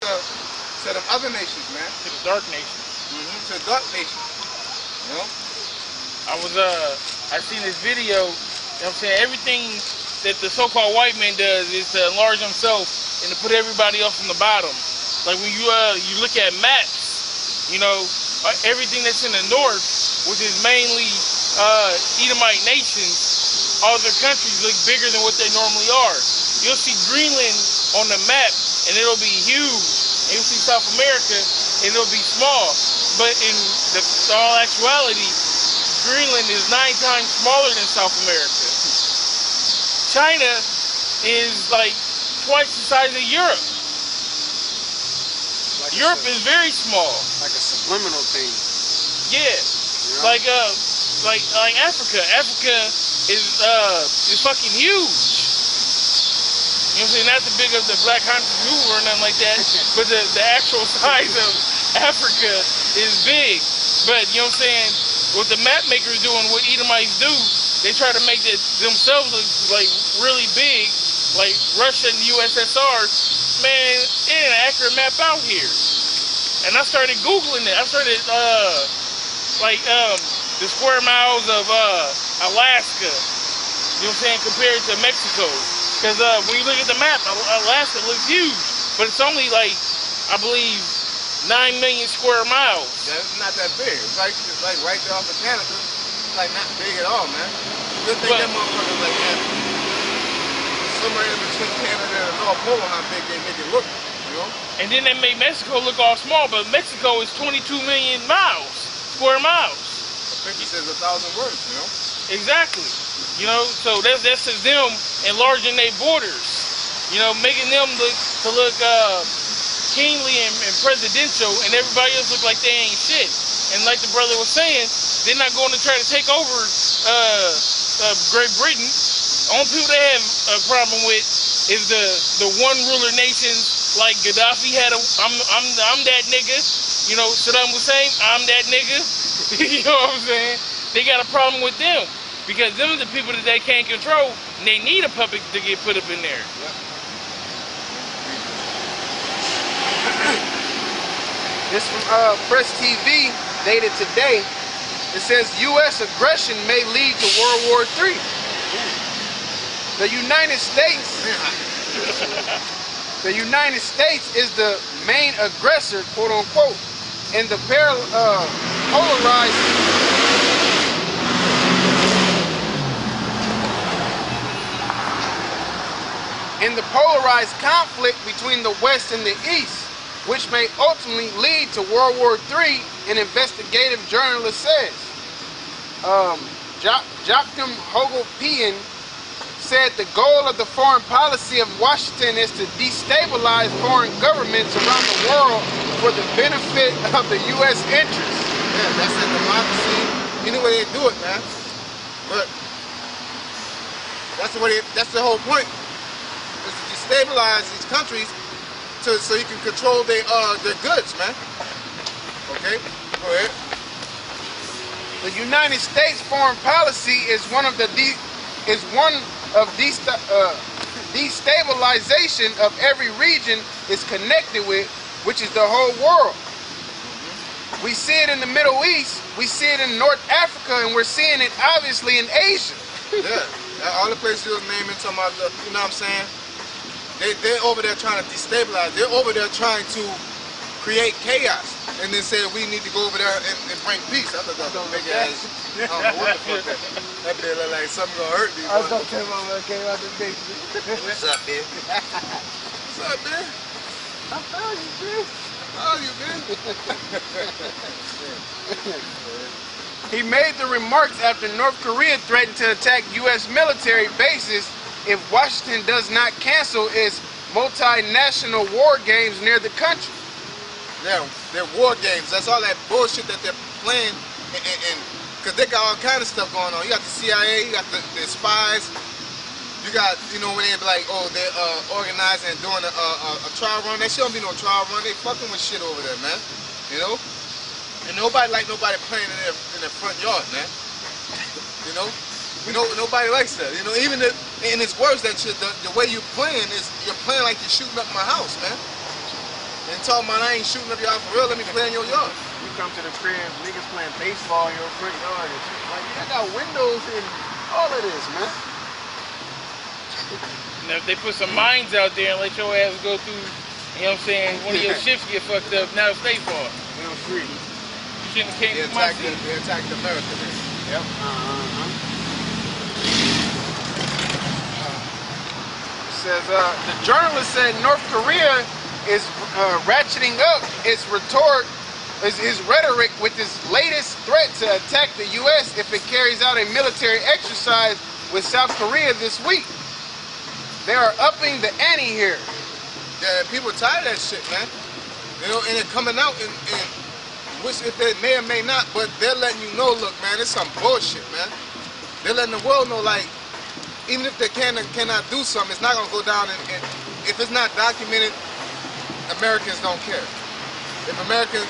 to them other nations, man. To the dark nations. To the dark nations. You know? I seen this video, you know what I'm saying, everything that the so-called white man does is to enlarge himself and to put everybody else on the bottom. Like when you look at maps, you know, everything that's in the north, which is mainly Edomite nations, all their countries look bigger than what they normally are. You'll see Greenland on the map and it'll be huge. And you'll see South America and it'll be small. But in all actuality, Greenland is 9 times smaller than South America. China is like twice the size of Europe. Like Europe is very small. Like a subliminal thing. Yeah. Like Africa. Africa is fucking huge. You know what I'm saying? Not the big of the Black Hunters Hoover or nothing like that, but the actual size of Africa is big. But you know what I'm saying? What the map makers do and what Edomites do, they try to make themselves look like really big, like Russia and the USSR. Man, it ain't an accurate map out here. And I started Googling it. I started the square miles of Alaska, you know what I'm saying, compared to Mexico. Because when you look at the map, Alaska looks huge, but it's only like, I believe, 9 million square miles. Yeah, it's not that big. It's like right there off of Canada. It's like not big at all, man. You think that motherfucker like that? Somewhere in between Canada and the North Pole, how big they make it look, you know? And then they made Mexico look all small, but Mexico is 22 million square miles. A picture says 1,000 words, you know? Exactly. You know, so that's just them enlarging their borders. You know, making them look kingly and presidential, and everybody else look like they ain't shit. And like the brother was saying, they're not going to try to take over Great Britain. Only people they have a problem with is the one ruler nations like Gaddafi had. I'm that nigga. You know, Saddam Hussein, I'm that nigga. You know what I'm saying? They got a problem with them because them are the people that they can't control, and they need a puppet to get put up in there. Yeah. This from Press TV, dated today. It says U.S. aggression may lead to World War III. The United States is the main aggressor, quote unquote, in the polarized conflict between the West and the East, which may ultimately lead to World War III, an investigative journalist says. Joachim Hogopian said the goal of the foreign policy of Washington is to destabilize foreign governments around the world for the benefit of the U.S. interests. Yeah, that's a democracy. Any way they do it, man. But that's the whole point. Is to destabilize these countries so you can control their goods, man. Okay, go ahead. The United States foreign policy is one of destabilization of every region is connected with, which is the whole world. We see it in the Middle East, we see it in North Africa, and we're seeing it obviously in Asia. Yeah, all the places you was naming, talking about the, you know what I'm saying? They're over there trying to destabilize. They're over there trying to create chaos, and then say we need to go over there and bring peace. I thought that was a big ass. I don't know what the fuck that bit look like something gonna hurt me. I was talking to him, came out the basement. What's up, man? What's up, man? I found you, man. How you, man? He made the remarks after North Korea threatened to attack U.S. military bases if Washington does not cancel its multinational war games near the country. Yeah, they're war games. That's all that bullshit that they're playing, and because they got all kind of stuff going on. You got the CIA, you got the spies, you got, you know, when they be like, oh, they're organizing and doing a trial run. That shit don't be no trial run. They fucking with shit over there, man. You know, and nobody playing in their front yard, man. You know, nobody likes that. You know, even and it's worse that the way you're playing is you're playing like you're shooting up my house, man. and talking about I ain't shooting up y'all for real. Let me play in your yard. You come to the crib, niggas playing baseball in your front yard and shit. Like, I got windows and all of this, man. Now, if they put some mines out there and let your ass go through, you know what I'm saying, one of your shifts get fucked up, now it's their fault. Feel free. You shouldn't have came They to my attacked, city. they attacked America then. Yep. It says, the journalist said North Korea is ratcheting up its rhetoric with its latest threat to attack the U.S. if it carries out a military exercise with South Korea this week. They are upping the ante here. Yeah, people tired of that shit, man. You know, and it coming out in which if they may or may not, but they're letting you know, look, man, it's some bullshit, man. They're letting the world know, like, even if they cannot do something, it's not gonna go down. And if it's not documented, Americans don't care. If Americans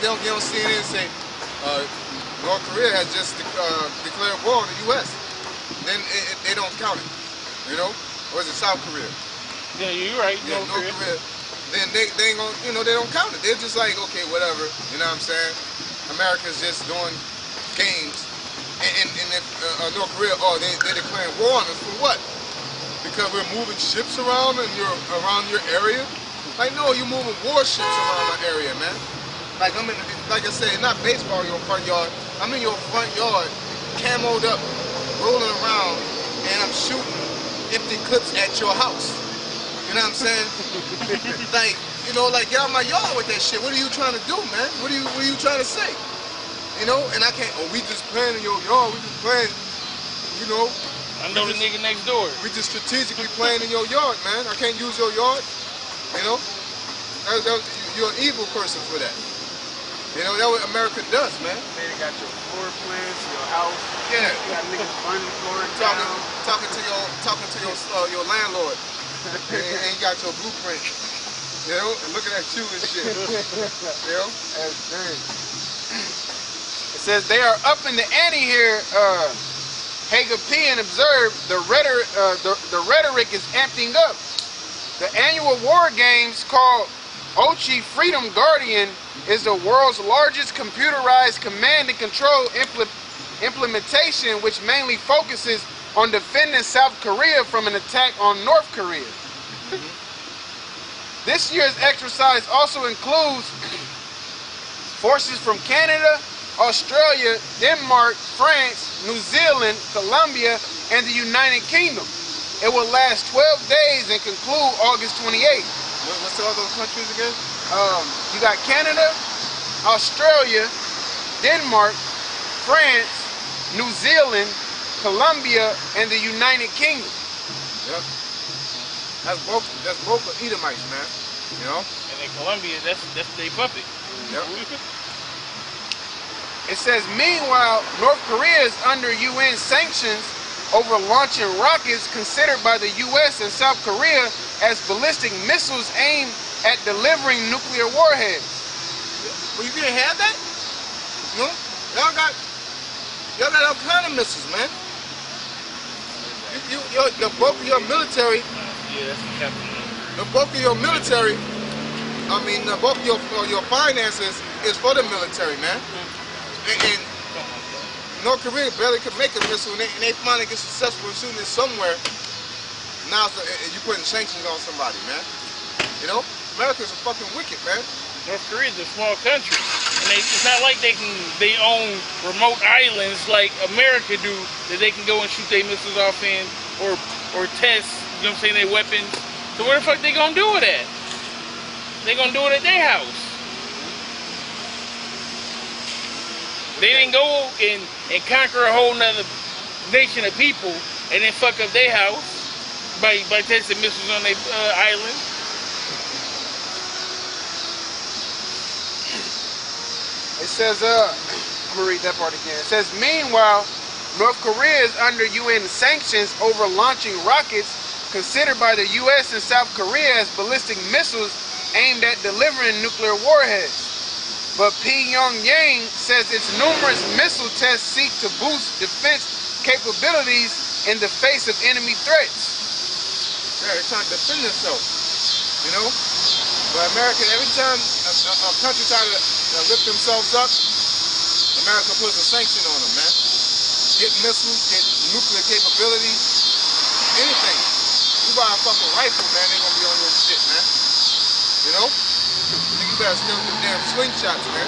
they don't get on CNN and say North Korea has just declared war on the U.S., then they don't count it, you know. Or is it South Korea? Yeah, you're right. Yeah, North Korea. Then they ain't gonna, you know, they don't count it. They're just like, okay, whatever. You know what I'm saying? America's just doing games. And if North Korea, oh, they're declaring war on us for what? Because we're moving ships around and around your area? Like, no, you're moving warships around my area, man. Like like I said, not baseball in your front yard. I'm in your front yard, camoed up, rolling around, and I'm shooting empty clips at your house. You know what I'm saying? Like, you know, like, get out my yard with that shit. What are you trying to do, man? What are you trying to say? You know, and I can't, oh, we just playing in your yard, we just playing, you know. I know the nigga next door. We just strategically playing in your yard, man. I can't use your yard, you know. You're an evil person for that. You know, that's what America does, man. They got your floor plans, your house. Yeah. You got niggas burning the floor down. Talking to your landlord. and you got your blueprint. You know, and looking at you and shit. You know? That's dirty. It says they are up in the ante here. Hager P observed the rhetoric is amping up. The annual war games called Ochi Freedom Guardian is the world's largest computerized command and control implementation, which mainly focuses on defending South Korea from an attack on North Korea. This year's exercise also includes forces from Canada, Australia, Denmark, France, New Zealand, Colombia, and the United Kingdom. It will last 12 days and conclude August 28th. What's all those countries again? You got Canada, Australia, Denmark, France, New Zealand, Colombia, and the United Kingdom. Yep. That's both Edomites, man. You know? And in Colombia, that's their puppet. Yep. It says, meanwhile, North Korea is under UN sanctions over launching rockets considered by the U.S. and South Korea as ballistic missiles aimed at delivering nuclear warheads. Well, you can't have that? You know? Y'all got all kind of missiles, man. The bulk of your military. Yeah, that's the captain. The bulk of your military. I mean, the bulk of your finances is for the military, man. And North Korea barely could make a missile, and they finally get successful in shooting it somewhere. Now you putting sanctions on somebody, man. You know, America's a fucking wicked, man. North Korea is a small country, and it's not like they own remote islands like America do that they can go and shoot their missiles off in or test, you know what I'm saying, their weapons. So where the fuck they gonna do it at? They gonna do it at their house. They didn't go and conquer a whole nother nation of people and then fuck up their house by testing missiles on their island. It says, I'm gonna read that part again. It says, meanwhile, North Korea is under UN sanctions over launching rockets considered by the U.S. and South Korea as ballistic missiles aimed at delivering nuclear warheads. But Pyongyang says its numerous missile tests seek to boost defense capabilities in the face of enemy threats. Yeah, they're trying to defend themselves, you know? But America, every time a country try to lift themselves up, America puts a sanction on them, man. Get missiles, get nuclear capability, anything. You buy a fucking rifle, man, they gonna be on your shit, man. You know? You better steal them damn slingshots, man.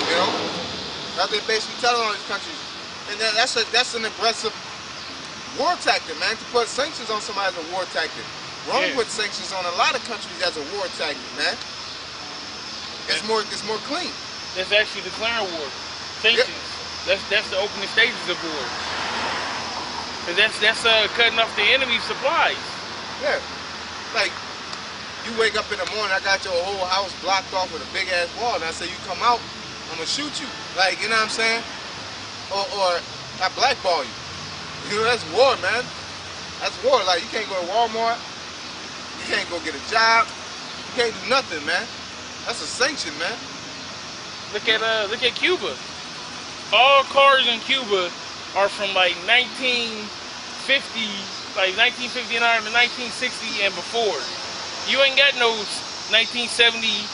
You know? That's what they're basically telling all these countries. And that's an aggressive war tactic, man. To put sanctions on somebody is a war tactic. Rome put sanctions on a lot of countries as a war tactic, man. It's more clean. That's actually declaring war. Sanctions. Yep. That's the opening stages of war. Cause that's cutting off the enemy's supplies. Yeah. Like you wake up in the morning, I got your whole house blocked off with a big ass wall, and I say you come out, I'm gonna shoot you. Like, you know what I'm saying? Or I blackball you. You know, that's war, man. That's war. Like you can't go to Walmart. You can't go get a job. You can't do nothing, man. That's a sanction, man. Look at Cuba. All cars in Cuba are from like 1950, like 1959 to 1960 and before. You ain't got no 1970, you know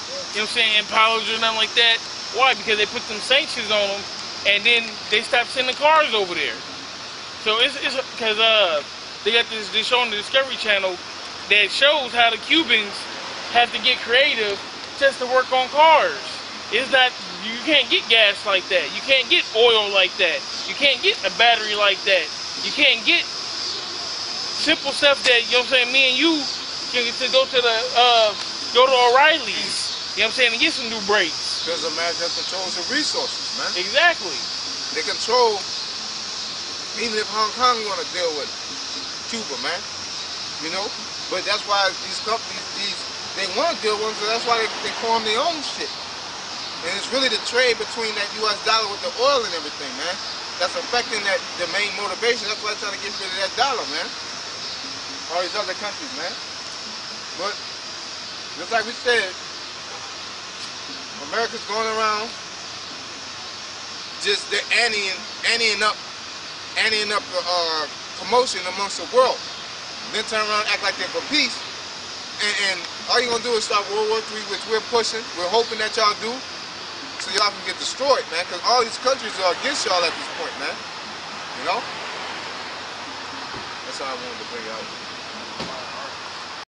what I'm saying, Impalas or nothing like that. Why? Because they put them sanctions on them, and then they stopped sending cars over there. So it's because they got this show on the Discovery Channel that shows how the Cubans have to get creative just to work on cars. It's not, you can't get gas like that. You can't get oil like that. You can't get a battery like that. You can't get simple stuff that, you know what I'm saying, me and you can go to O'Reilly's, you know what I'm saying, and get some new brakes. Because America controls the resources, man. Exactly. They control, even if Hong Kong want to deal with Cuba, man. You know? But that's why these companies, they want to deal with them, so that's why they form their own shit. And it's really the trade between that US dollar with the oil and everything, man. That's affecting the main motivation. That's why they're trying to get rid of that dollar, man. All these other countries, man. But, just like we said, America's going around just they're anteing up commotion amongst the world. Then turn around and act like they're for peace. And all you're going to do is start World War III, which we're pushing. We're hoping that y'all do. So y'all can get destroyed, man. Because all these countries are against y'all at this point, man. You know? That's all I wanted to bring out.